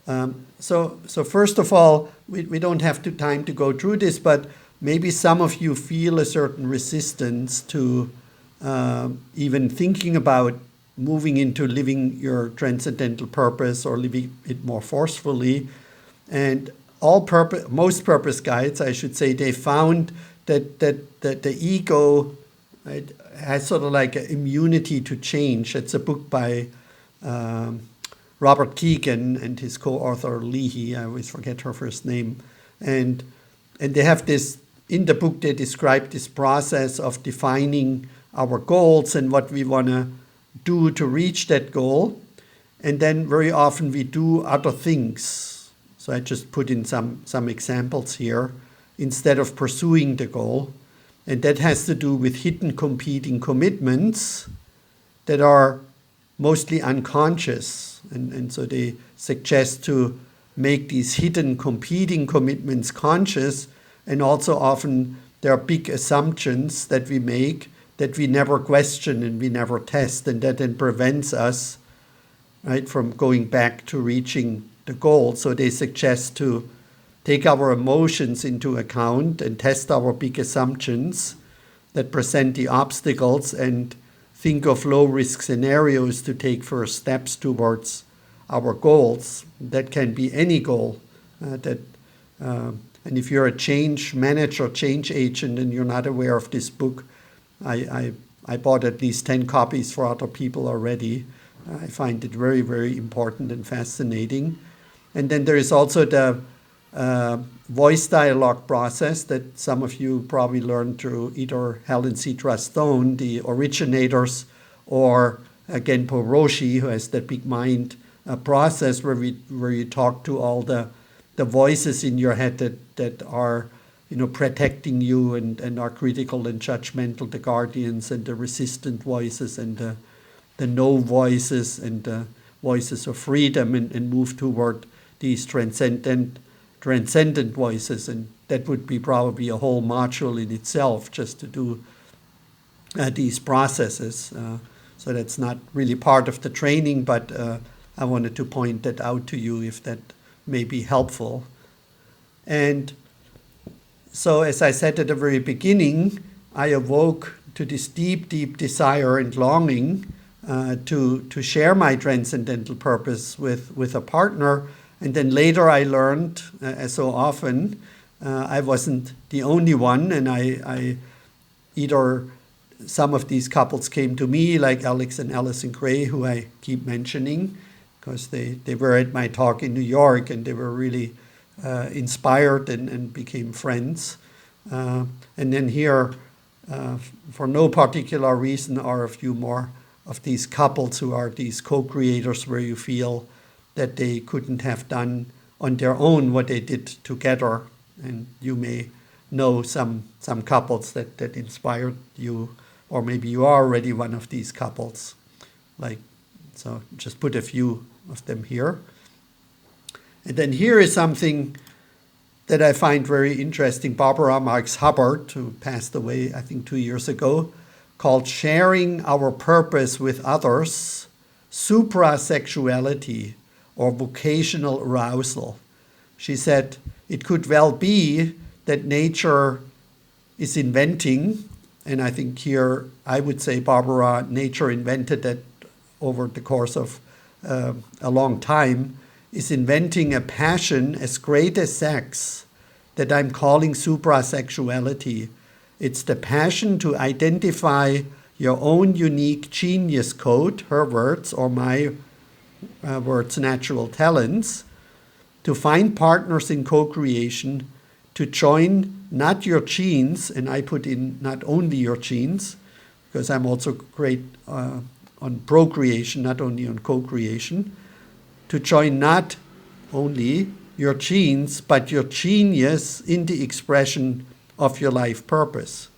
So first of all, we don't have time to go through this, but maybe some of you feel a certain resistance to even thinking about moving into living your transcendental purpose or living it more forcefully. And most purpose guides, I should say, they found that the ego, right, has sort of like an immunity to change. It's a book by Robert Keegan and his co-author Leahy. I always forget her first name. And they have this, in the book they describe this process of defining our goals and what we want to do to reach that goal. And then very often we do other things. So I just put in some examples here instead of pursuing the goal. And that has to do with hidden competing commitments that are mostly unconscious. And so they suggest to make these hidden competing commitments conscious. And also often there are big assumptions that we make that we never question and we never test. And that then prevents us, right, from going back to reaching the goal. So they suggest to take our emotions into account and test our big assumptions that present the obstacles and think of low-risk scenarios to take first steps towards our goals. That can be any goal. And if you're a change manager, change agent, and you're not aware of this book, I bought at least 10 copies for other people already. I find it very, very important and fascinating. And then there is also the voice dialogue process that some of you probably learned through either Helen C. Trustone, the originators, or Genpo Roshi, who has the big mind process where you talk to all the voices in your head that are, protecting you and are critical and judgmental, the guardians and the resistant voices and the no voices and the voices of freedom, and move toward these transcendent voices. And that would be probably a whole module in itself just to do these processes. So that's not really part of the training, but I wanted to point that out to you if that may be helpful. And so as I said at the very beginning, I awoke to this deep, deep desire and longing to share my transcendental purpose with a partner. And then later I learned, as so often, I wasn't the only one, and I either some of these couples came to me, like Alex and Allison Gray, who I keep mentioning, because they were at my talk in New York, and they were really inspired and became friends. And then here, for no particular reason, are a few more of these couples who are these co-creators where you feel that they couldn't have done on their own what they did together. And you may know some couples that inspired you, or maybe you are already one of these couples. So just put a few of them here. And then here is something that I find very interesting. Barbara Marx Hubbard, who passed away, I think 2 years ago, called Sharing Our Purpose with Others, Suprasexuality, or Vocational Arousal. She said, it could well be that nature is inventing, and I think here I would say, Barbara, nature invented that over the course of a long time, is inventing a passion as great as sex that I'm calling suprasexuality. It's the passion to identify your own unique genius code, her words, or my words, natural talents, to find partners in co-creation, to join not your genes, and I put in not only your genes, because I'm also great on procreation, not only on co-creation, to join not only your genes, but your genius in the expression of your life purpose.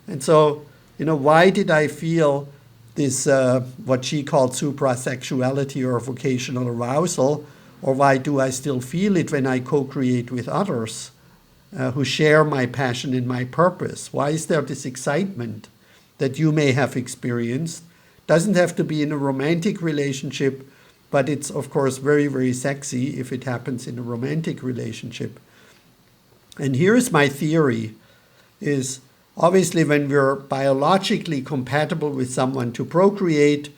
And so, why did I feel this, what she called suprasexuality or vocational arousal, or why do I still feel it when I co-create with others who share my passion and my purpose? Why is there this excitement that you may have experienced? Doesn't have to be in a romantic relationship, but it's of course very, very sexy if it happens in a romantic relationship. And here is my theory, is obviously when we're biologically compatible with someone to procreate,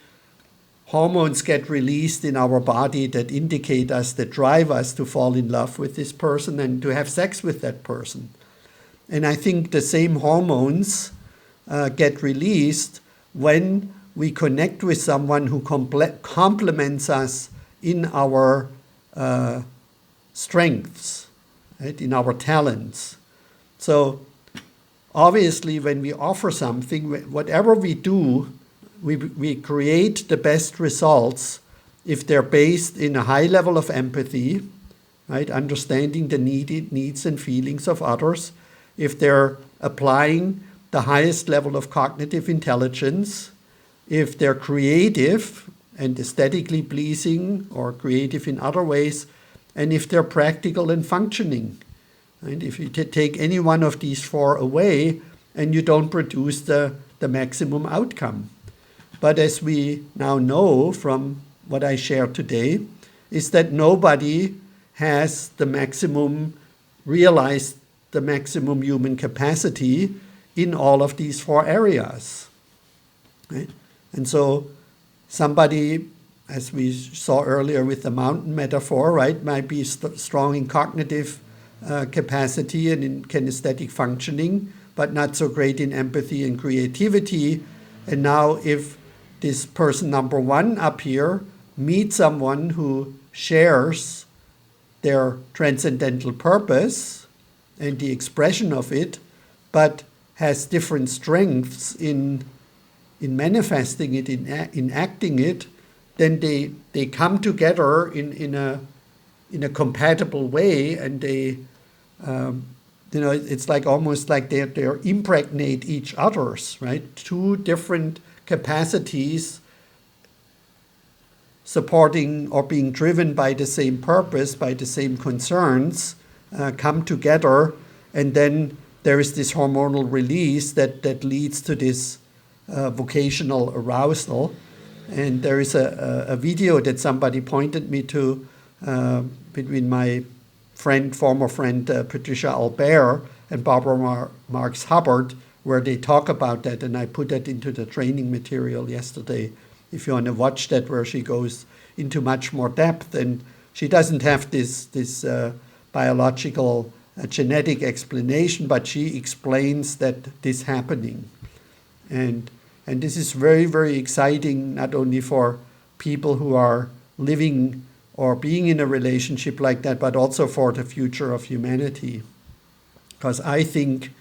hormones get released in our body that indicate us, that drive us to fall in love with this person and to have sex with that person. And I think the same hormones get released when we connect with someone who complements us in our strengths, right? In our talents. So obviously when we offer something, whatever we do, we create the best results if they're based in a high level of empathy, right? Understanding the needs and feelings of others, if they're applying the highest level of cognitive intelligence, if they're creative and aesthetically pleasing or creative in other ways, and if they're practical and functioning. And if you take any one of these four away, and you don't produce the maximum outcome. But as we now know from what I shared today, is that nobody has realized the maximum human capacity in all of these four areas. Right? And so somebody, as we saw earlier with the mountain metaphor, right, might be strong in cognitive capacity and in kinesthetic functioning, but not so great in empathy and creativity. And now if this person number one up here meets someone who shares their transcendental purpose and the expression of it, but has different strengths in manifesting it, in acting it, then they come together in a compatible way, and they it's like almost like they impregnate each other's, right? Two different capacities supporting or being driven by the same purpose, by the same concerns, come together, and then there is this hormonal release that leads to this vocational arousal. And there is a video that somebody pointed me to between my former friend Patricia Albert and Barbara Marx Hubbard, where they talk about that, and I put that into the training material yesterday. If you want to watch that, where she goes into much more depth, and she doesn't have this biological genetic explanation, but she explains that this happening, and this is very, very exciting, not only for people who are living or being in a relationship like that, but also for the future of humanity. Because I think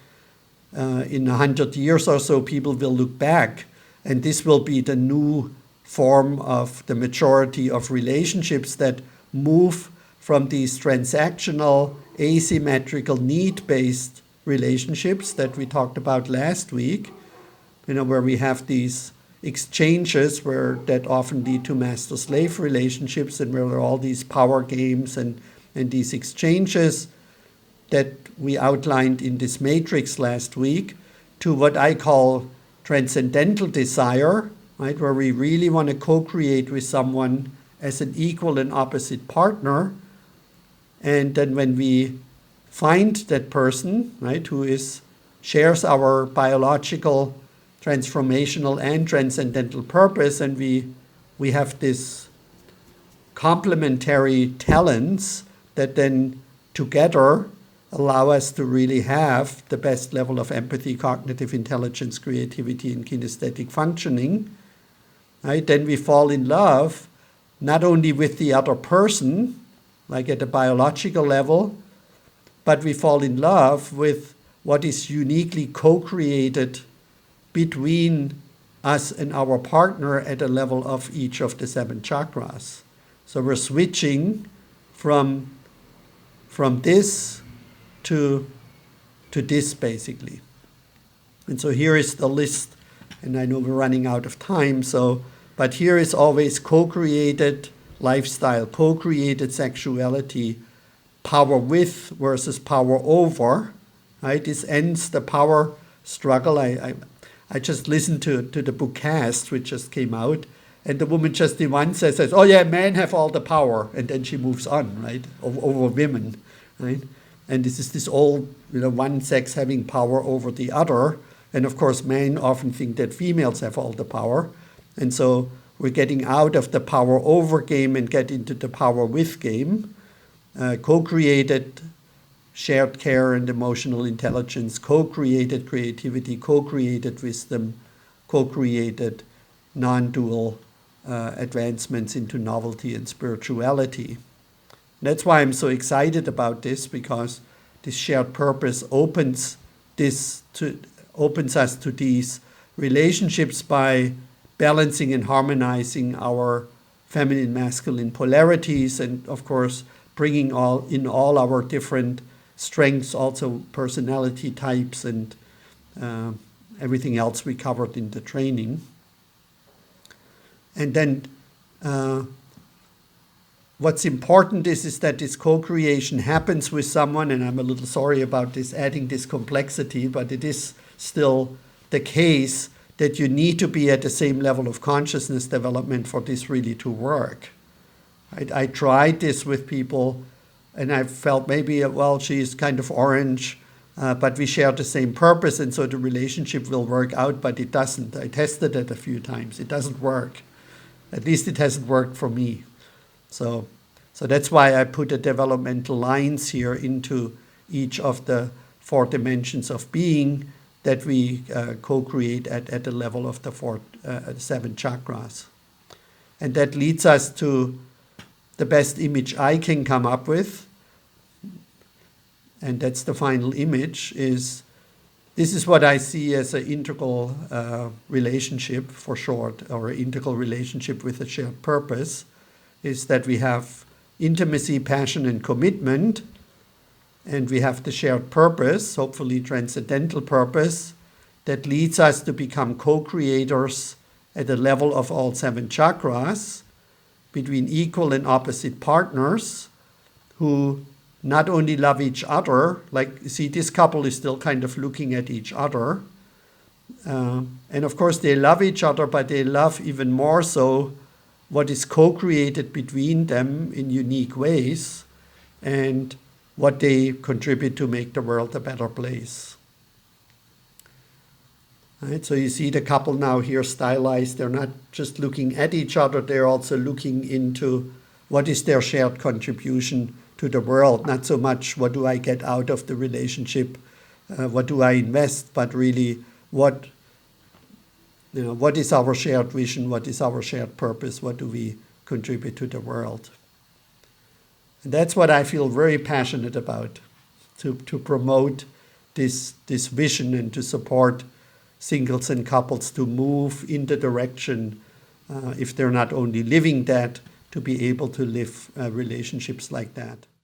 in 100 years or so, people will look back, and this will be the new form of the majority of relationships that move from these transactional, asymmetrical, need-based relationships that we talked about last week, where we have these exchanges that often lead to master-slave relationships, and where there are all these power games and these exchanges that we outlined in this matrix last week, to what I call transcendental desire, right, where we really want to co-create with someone as an equal and opposite partner. And then when we find that person, right, who shares our biological, transformational and transcendental purpose, and we have this complementary talents that then together allow us to really have the best level of empathy, cognitive intelligence, creativity, and kinesthetic functioning, right? Then we fall in love not only with the other person, like at a biological level, but we fall in love with what is uniquely co-created between us and our partner at a level of each of the 7 chakras. So we're switching from this to this, basically. And so here is the list, and I know we're running out of time, but here is always co-created lifestyle, co-created sexuality, power with versus power over, right? This ends the power struggle. I just listened to the book Cast, which just came out, And the woman just in one says, oh yeah, men have all the power. And then she moves on, right, over women, right? And this is this old, one sex having power over the other. And of course, men often think that females have all the power. And so we're getting out of the power over game and get into the power with game. Co-created shared care and emotional intelligence, co-created creativity, co-created wisdom, co-created non-dual advancements into novelty and spirituality. That's why I'm so excited about this, because this shared purpose opens us to these relationships by balancing and harmonizing our feminine masculine polarities, and of course bringing all our different strengths, also personality types and everything else we covered in the training. And then what's important is that this co-creation happens with someone, and I'm a little sorry about this, adding this complexity, but it is still the case that you need to be at the same level of consciousness development for this really to work. I tried this with people, and I felt maybe, well, she's kind of orange, but we share the same purpose, and so the relationship will work out, but it doesn't. I tested it a few times. It doesn't work. At least it hasn't worked for me. So that's why I put the developmental lines here into each of the 4 dimensions of being that we co-create at the level of the 7 chakras. And that leads us to the best image I can come up with, and that's the final image, this is what I see as an integral relationship, for short, or an integral relationship with a shared purpose, is that we have intimacy, passion, and commitment, and we have the shared purpose, hopefully transcendental purpose, that leads us to become co-creators at the level of all 7 chakras, between equal and opposite partners who not only love each other, like, see, this couple is still kind of looking at each other. And of course they love each other, but they love even more so what is co-created between them in unique ways and what they contribute to make the world a better place. Right, so you see the couple now here stylized. They're not just looking at each other, they're also looking into what is their shared contribution to the world. Not so much what do I get out of the relationship, what do I invest, but really what is our shared vision, what is our shared purpose, what do we contribute to the world. And that's what I feel very passionate about, to promote this vision and to support singles and couples to move in the direction, if they're not only living that, to be able to live relationships like that.